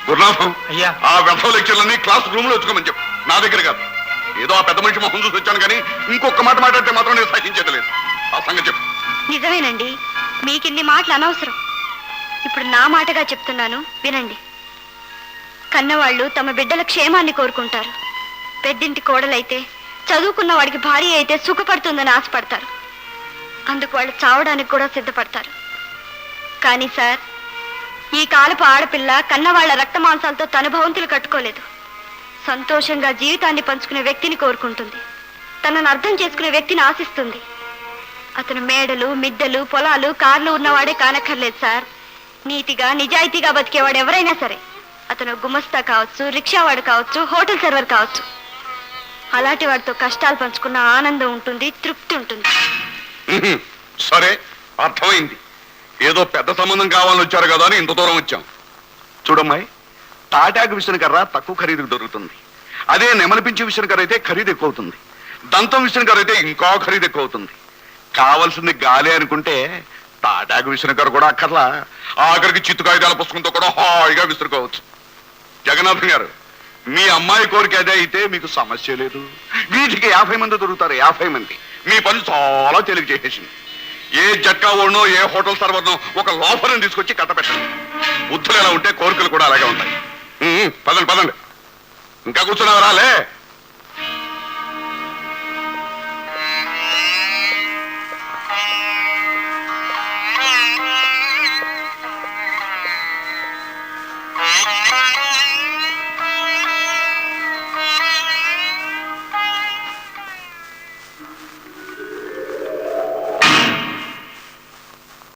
గురునాథం అయ్యా. ఆ వ్యర్థ లెక్చర్లన్నీ క్లాస్ రూమ్ లో వచ్చుకోమని చెప్పు, నా దగ్గర కాదు. ఏదో ఆ పెద్ద మనిషి మొహం చూసి వచ్చాను కానీ ఇంకొక మాట మాట్లాడితే మాత్రం నేను సహించేది లేదు. ఆ సంగతి చెప్పు. నిజమేనండి, మీకిన్ని మాటలు అనవసరం. ఇప్పుడు నా మాటగా చెప్తున్నాను, వినండి. కన్నవాళ్ళు తమ బిడ్డల క్షేమాన్ని కోరుకుంటారు. పెద్దింటి కోడలైతే చదువుకున్న వాడికి భార్య అయితే సుఖపడుతుందని ఆశపడతారు. అందుకు వాళ్ళు చావడానికి కూడా సిద్ధపడతారు. కానీ సార్, ఈ కాలపు ఆడపిల్ల కన్నవాళ్ల రక్త మాంసాలతో తన భవంతులు కట్టుకోలేదు. సంతోషంగా జీవితాన్ని పంచుకునే వ్యక్తిని కోరుకుంటుంది. తనను అర్థం చేసుకునే వ్యక్తిని ఆశిస్తుంది. అతను మేడలు, మిద్దెలు, పొలాలు, కార్లు ఉన్నవాడే కానక్కర్లేదు సార్. నీతిగా నిజాయితీగా బతికేవాడు ఎవరైనా సరే, అతను గుమస్తా కావచ్చు, రిక్షావాడు కావచ్చు, హోటల్ సర్వర్ కావచ్చు, అలాంటి వాడితో కష్టాలు పంచుకున్న ఆనందం ఉంటుంది, తృప్తి ఉంటుంది. సరే, అర్థమైంది. ఏదో పెద్ద సంబంధం కావాలని వచ్చారు కదా అని ఇంత దూరం వచ్చాం. చూడమ్మాయి, తాటాకు విసనకర్ర తక్కువ ఖరీదుకు దొరుకుతుంది. అదే నెమలిపించే విసనకర్ర అయితే ఖరీదు ఎక్కువ అవుతుంది. దంతం విసనకర్ర అయితే ఇంకా ఖరీదు ఎక్కువ అవుతుంది. కావలసింది గాలి అనుకుంటే తాటాకు విసనకర్ర కూడా అక్కర్లా. ఆఖరికి చిత్తు కాగితాల పుస్తకంతో కూడా హాయిగా విసురుకోవచ్చు. జగన్నాథం గారు, మీ అమ్మాయి కోరిక అదే అయితే మీకు సమస్య లేదు. వీటికి 50 మంది దొరుకుతారు, 50 మంది. మీ పని చాలా తేలిక చేసేసింది. ఏ జట్కా ఓడనో ఏ హోటల్ సర్వర్నో ఒక లోఫర్ని తీసుకొచ్చి కట్టపెట్టండి. బుద్ధులు ఎలా ఉంటే కోరికలు కూడా అలాగే ఉంటాయి. పదండి పదండి, ఇంకా కూర్చున్నావరాలే.